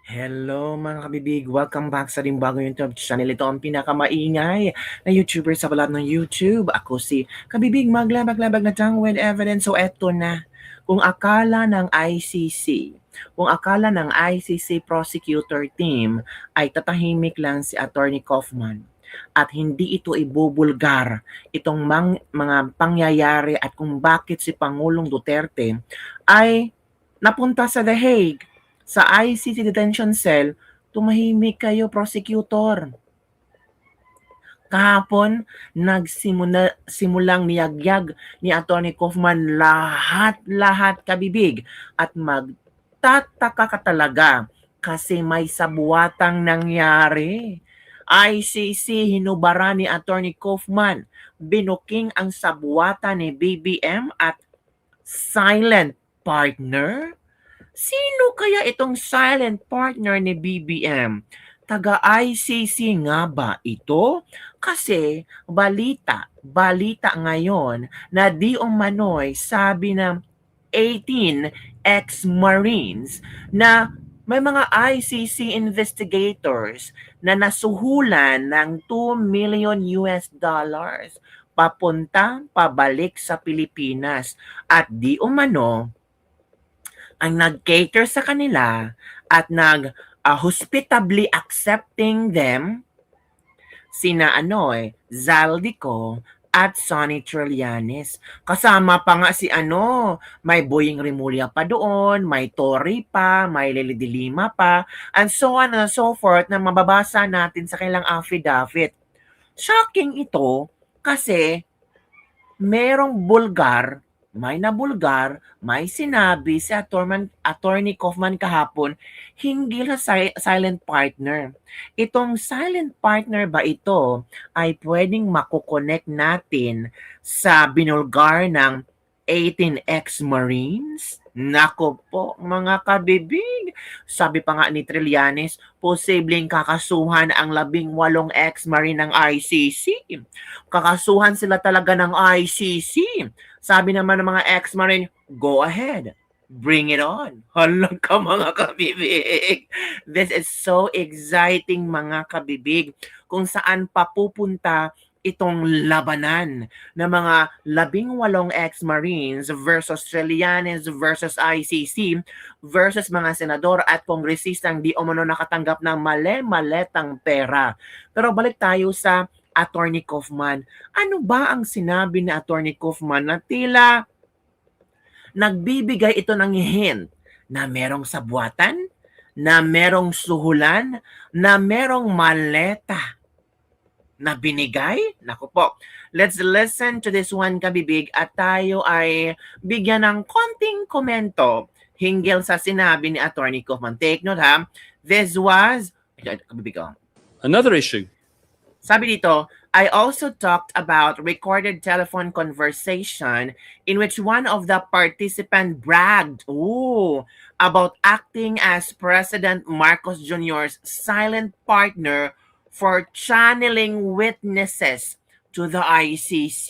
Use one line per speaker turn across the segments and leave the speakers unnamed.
Hello mga kabibig! Welcome back sa ating bagong YouTube channel. Ito ang pinakamaingay na YouTuber sa balat ng YouTube. Ako si Kabibig Maglabag-labag na tongue with evidence. So eto na, kung akala ng ICC prosecutor team ay tatahimik lang si Attorney Kaufman at hindi ito ibubulgar itong mga pangyayari at kung bakit si Pangulong Duterte ay napunta sa The Hague sa ICC detention cell, tumahimik kayo, prosecutor. Kahapon, simulang niyagyag ni Atty. Kaufman lahat kabibig at magtataka ka talaga kasi may sabuatang nangyari. ICC hinubara ni Atty. Kaufman, binuking ang sabuatan ni BBM at silent partner? Sino kaya itong silent partner ni BBM? Taga-ICC nga ba ito? Kasi balita ngayon na di umano'y sabi ng 18 ex-Marines na may mga ICC investigators na nasuhulan ng 2 million US dollars pabalik sa Pilipinas at di umano ang nag-cater sa kanila at hospitably accepting them sina Zaldico at Sonny Trillanes. Kasama pa nga si may Boying Rimulya pa doon, may Tory pa, may Lily de Lima pa, and so on and so forth na mababasa natin sa kanilang affidavit. Shocking ito kasi merong may sinabi si Attorney Kaufman kahapon hinggil sa silent partner. Itong silent partner ba ito ay pwedeng makukonect natin sa binulgar ng 18 ex-Marines? Nako po, mga kabibig. Sabi pa nga ni Trillanes, posibleng kakasuhan ang 18 ex-Marine ng ICC. Kakasuhan sila talaga ng ICC. Sabi naman ng mga ex-Marine, go ahead. Bring it on. Halang ka mga kabibig. This is so exciting mga kabibig. Kung saan papupunta itong labanan ng mga 18 ex-Marines versus Trillanes versus ICC versus mga senador at kongresistang di umano nakatanggap ng male-maletang pera. Pero balik tayo sa Attorney Kaufman. Ano ba ang sinabi ni Attorney Kaufman na tila nagbibigay ito ng hint na merong sabuatan, na merong suhulan, na merong maleta na binigay? Naku po. Let's listen to this one kabibig at tayo ay bigyan ng konting komento hinggil sa sinabi ni Attorney Kaufman. Take note ha. This was kabibig ko.
Another issue.
Sabi dito, I also talked about recorded telephone conversation in which one of the participants bragged about acting as President Marcos Jr.'s silent partner for channeling witnesses to the ICC.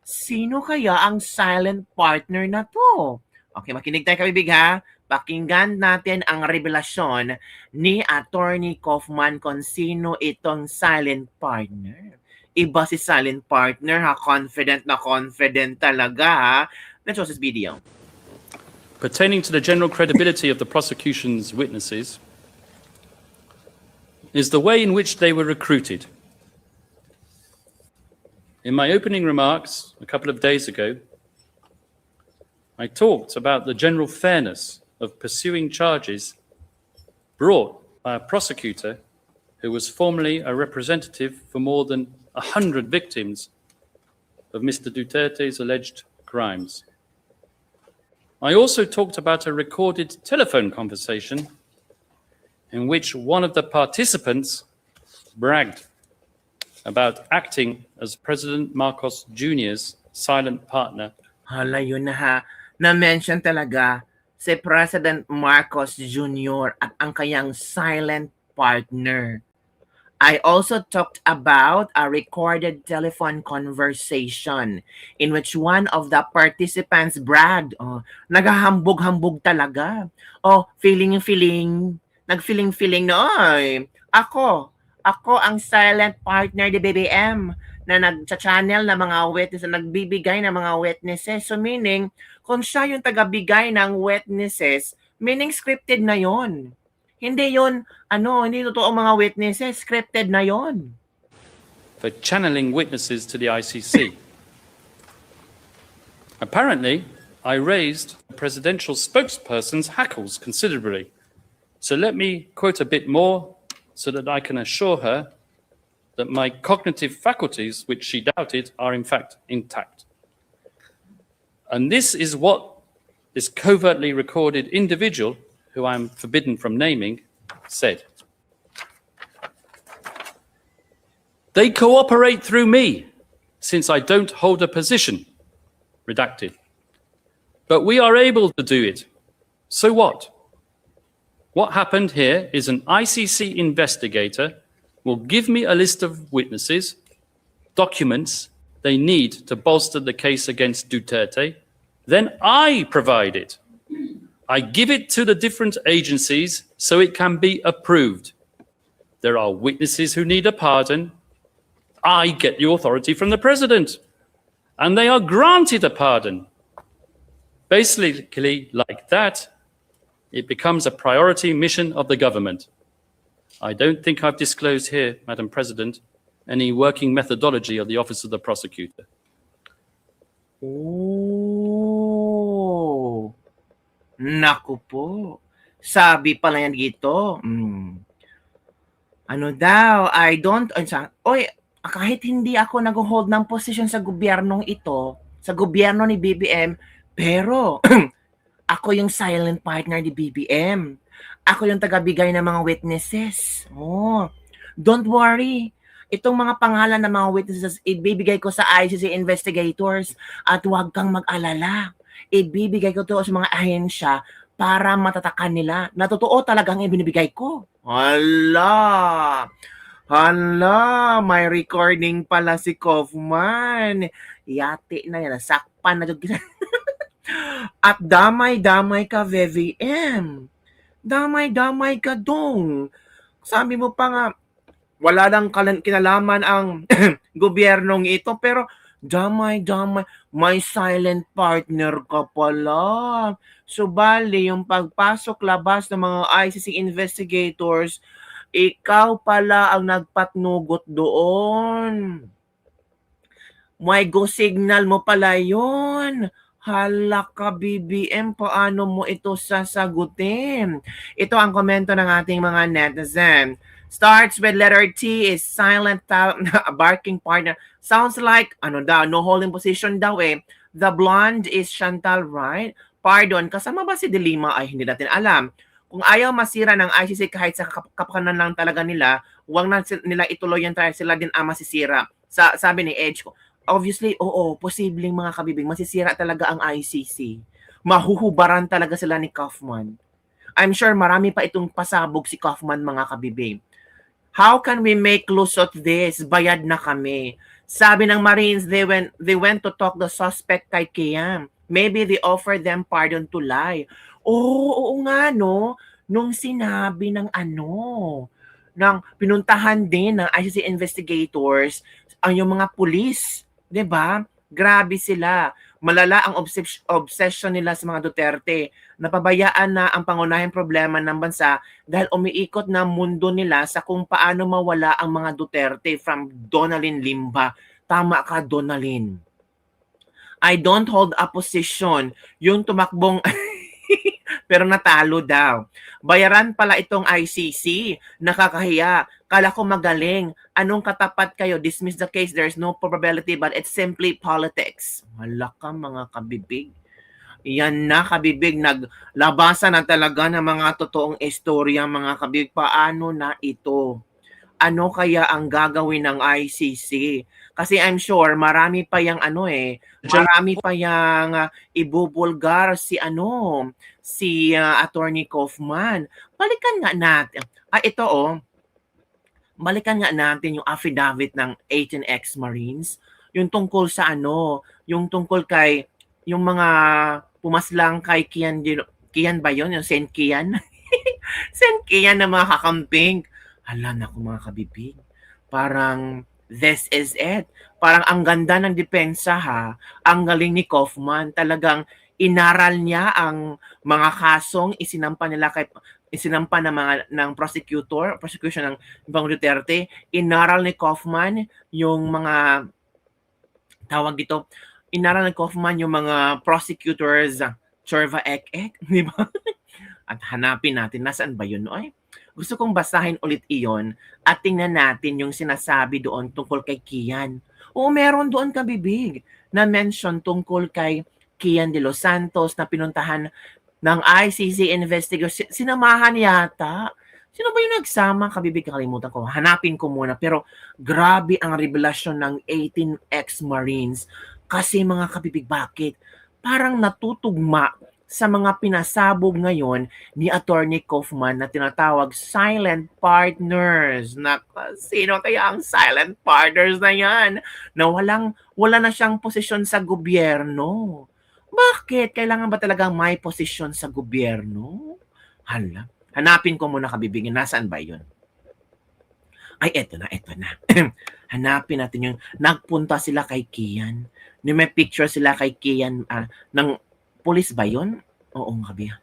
Sino kaya ang silent partner na to? Okay, makinig tayo kabibig ha. Pakinggan natin ang revelasyon ni Attorney Kaufman kung sino itong silent partner. Iba si silent partner ha, confident talaga ha. Let's watch this video.
Pertaining to the general credibility of the prosecution's witnesses is the way in which they were recruited. In my opening remarks a couple of days ago, I talked about the general fairness of pursuing charges brought by a prosecutor who was formerly a representative for more than 100 victims of Mr. Duterte's alleged crimes. I also talked about a recorded telephone conversation in which one of the participants bragged about acting as President Marcos Jr.'s silent partner.
Hala, yun na ha. Na-mention talaga si President Marcos Jr. at ang kanyang silent partner. I also talked about a recorded telephone conversation in which one of the participants bragged, naghahambog-hambog talaga. Nag-feeling na, ay, ako ang silent partner ni BBM na nag-channel na mga witnesses, nagbibigay ng mga witnesses. So meaning, kung siya yung tagabigay ng witnesses, meaning scripted na yon. Hindi yon hindi totoo mga witnesses, scripted na yon.
for channeling witnesses to the ICC. Apparently, I raised the presidential spokesperson's hackles considerably. So let me quote a bit more so that I can assure her that my cognitive faculties, which she doubted, are in fact intact. And this is what this covertly recorded individual, who I'm forbidden from naming, said. They cooperate through me, since I don't hold a position. Redacted. But we are able to do it. So what? What happened here is an ICC investigator will give me a list of witnesses, documents they need to bolster the case against Duterte. Then I provide it. I give it to the different agencies so it can be approved. There are witnesses who need a pardon. I get the authority from the president, and they are granted a pardon. Basically, like that, it becomes a priority mission of the government. I don't think I've disclosed here, Madam President, any working methodology of the Office of the Prosecutor.
Oh, naku po. Sabi pala yan dito. Ano daw, kahit hindi ako nag-hold ng posisyon sa gobyernong ito, sa gobyerno ni BBM, pero ako yung silent partner ni BBM. Ako yung tagabigay ng mga witnesses. Don't worry. Itong mga pangalan ng mga witnesses, ibibigay ko sa ICC investigators at huwag kang mag-alala. Ibibigay ko to sa mga ahensya para matatakan nila na totoo talagang ibinibigay ko. Hala, may recording pala si Kaufman. Yati na yan, sakpan na dyan. At damay-damay ka, VVM. Damay-damay ka dong. Sabi mo pa nga, wala lang kinalaman ang gobyernong ito, pero damay-damay, may silent partner ka pala. So, bali, yung pagpasok-labas ng mga ICC investigators, ikaw pala ang nagpatnugot doon. May go signal mo pala yun. Hala ka, BBM, paano mo ito sasagutin? Ito ang komento ng ating mga netizen. Starts with letter T, is silent barking partner. Sounds like, no holding position daw eh. The blonde is Chantal, right? Pardon, kasama ba si De Lima? Ay, hindi natin alam. Kung ayaw masira ng ICC kahit sa kapakanan lang talaga nila, huwag na nila ituloy yan tayo, sila din ang masisira. Sabi ni Edge, obviously, oo, posibleng mga kabibig, masisira talaga ang ICC. Mahuhubaran talaga sila ni Kaufman. I'm sure marami pa itong pasabog si Kaufman, mga kabibig. How can we make loose of this? Bayad na kami. Sabi ng Marines, they went to talk the suspect kay Kiam. Maybe they offered them pardon to lie. Oo nga, no? Nung sinabi ng ng pinuntahan din ng ICC investigators, ang yung mga pulis, 'di ba? Grabe sila. Malala ang obsession nila sa mga Duterte. Napabayaan na ang pangunahing problema ng bansa dahil umiikot na mundo nila sa kung paano mawala ang mga Duterte from Donalyn Limba. Tama ka, Donalyn. I don't hold a position. Yung tumakbong pero natalo daw. Bayaran pala itong ICC. Nakakahiya. Kala ko magaling. Anong katapat kayo? Dismiss the case. There's no probability but it's simply politics. Wala ka, mga kabibig. Yan na, kabibig. Naglabasan na talaga ng mga totoong istorya, mga kabibig. Paano na ito? Ano kaya ang gagawin ng ICC? Kasi I'm sure marami pa yang marami pa yang ibubulgar si Attorney Kaufman. Balikan nga natin. Ito balikan nga natin yung affidavit ng 18 ex-Marines, yung tungkol sa yung tungkol kay yung mga pumaslang kay Kian ba yun? Yung Saint Kian? Saint Kian na mga kakamping. Hala naku mga kabibig. Parang this is it. Parang ang ganda ng depensa ha. Ang galing ni Kaufman. Talagang inaral niya ang mga kasong isinampa ng prosecution ng Bang Duterte. Inaral ni Kaufman yung mga tawag dito, inaral ni Kaufman yung mga prosecutors, Chorva Ek, di ba? At hanapin natin, nasaan ba yun? Ay, gusto kong basahin ulit iyon at tingnan natin yung sinasabi doon tungkol kay Kian. Oo, meron doon kabibig na mention tungkol kay Kian de los Santos na pinuntahan ng ICC investigation. Sinamahan yata. Sino ba yung nagsama? Kabibig, kalimutan ko. Hanapin ko muna. Pero grabe ang revelasyon ng 18 ex-Marines. Kasi mga kabibig, bakit? Parang natutugma sa mga pinasabog ngayon ni Attorney Kaufman na tinatawag silent partners. Sino kaya ang silent partners na yan? Na wala na siyang posisyon sa gobyerno. Bakit? Kailangan ba talagang may posisyon sa gobyerno? Hala. Hanapin ko muna kabibigyan. Nasaan ba yun? Ay, eto na. Hanapin natin yung nagpunta sila kay Kian. May picture sila kay Kian ng police ba yun? Oo nga ba?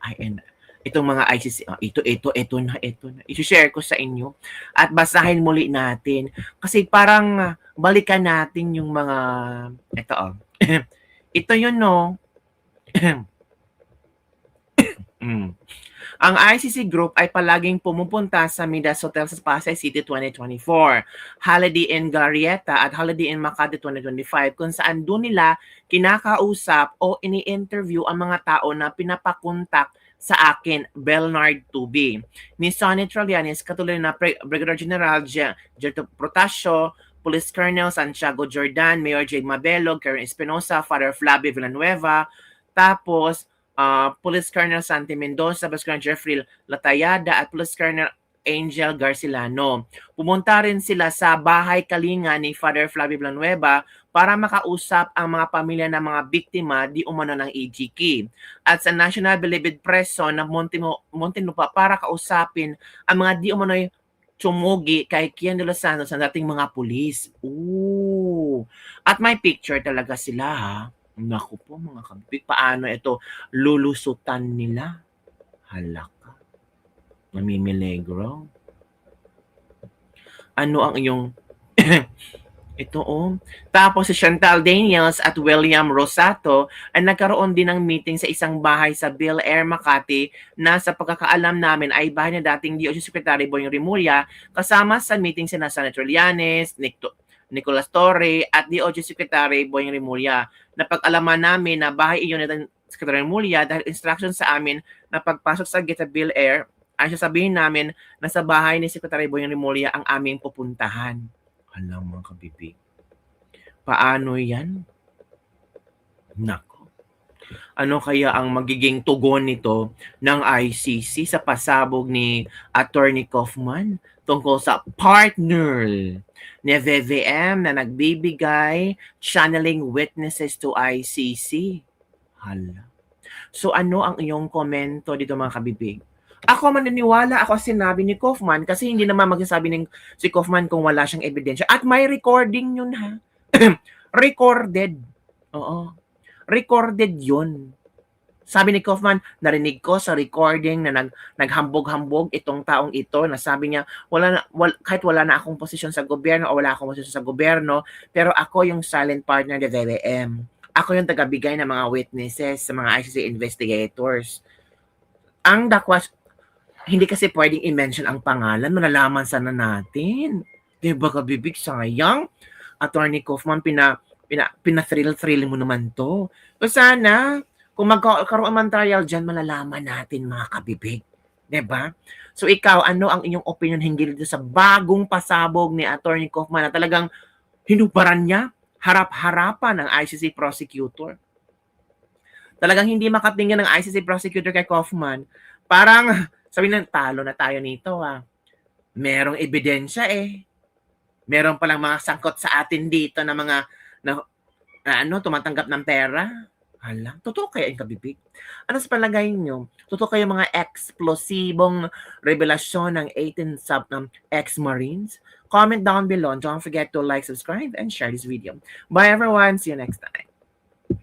Ay, and itong mga ICC, ito na. I-share ko sa inyo at basahin muli natin. Kasi parang balikan natin yung mga, ito ito yun no. Ang ICC Group ay palaging pumupunta sa Midas Hotel sa Pasay City 2024, Holiday Inn Glorieta at Holiday Inn Makati 2025 kung saan doon nila kinakausap o ini-interview ang mga tao na pinapakontak sa akin, Belnard Tubi. Ni Sonny Trillanes, katuloy na Brigadier General Gerto Protasio, Police Colonel Santiago Jordan, Mayor Jade Mabelo, Karen Espinosa, Father Flavio Villanueva, tapos Police Colonel Santi Mendoza, Police Colonel Jeffrey Latayada at Police Colonel Angel Garcilano. Pumunta rin sila sa bahay kalinga ni Father Flavio Villanueva para makausap ang mga pamilya ng mga biktima di umano ng EGK. At sa National Bilibid Preso ng Muntinlupa para kausapin ang mga di umano'y tumugi kay Kian de los Santos ang dating mga pulis. Ooh. At may picture talaga sila ha. Naku po mga kabibig, paano ito lulusutan nila? Halaka. Namimiligro. Ano ang iyong ito Tapos si Chantal Daniels at William Rosato ay nagkaroon din ng meeting sa isang bahay sa Bill Air Makati na sa pagkakaalam namin ay bahay na dating DOJ Secretary Boying Rimulya kasama sa meeting sina Senator Trillanes, Nicolas Torre at DOJ Secretary Boying Rimulya. Napag-alaman namin na bahay iyon ng Secretary Rimulya dahil instruction sa amin na pagpasok sa gate sa Bill Air ay sasabihin namin na sa bahay ni Secretary Boying Rimulya ang aming pupuntahan. Alam mga kabibig. Paano yan? Nako. Ano kaya ang magiging tugon nito ng ICC sa pasabog ni Attorney Kaufman tungkol sa partner ni VVM na nagbibigay channeling witnesses to ICC? Hala. So ano ang iyong komento dito mga kabibig? Ako maniniwala ako sinabi ni Kaufman kasi hindi naman magsasabi si Kaufman kung wala siyang ebidensya. At may recording yun ha. Recorded. Oo. Recorded yun. Sabi ni Kaufman, narinig ko sa recording na naghambog-hambog itong taong ito na sabi niya, kahit wala na akong posisyon sa gobyerno o wala akong posisyon sa gobyerno, pero ako yung silent partner ng VVM. Ako yung tagabigay ng mga witnesses sa mga ICC investigators. Ang dakwas, hindi kasi pwedeng i-mention ang pangalan, malalaman sana natin. Diba kabibig, sayang? Attorney Kaufman, pina-thrill mo naman to. So sana, kung magkaroon man trial dyan, malalaman natin mga kabibig. Diba? So ikaw, ano ang inyong opinion hinggil dito sa bagong pasabog ni Attorney Kaufman na talagang hinuparan niya, harap-harapan ng ICC prosecutor? Talagang hindi makatingin ng ICC prosecutor kay Kaufman. Parang, sabi na, talo na tayo nito Merong ebidensya eh. Meron palang mga sangkot sa atin dito na mga tumatanggap ng pera. Hala, totoo kaya yung kabibig? Ano sa palagay nyo? Totoo kaya mga eksplosibong revelasyon ng 18 ex-Marines? Comment down below. Don't forget to like, subscribe, and share this video. Bye everyone. See you next time.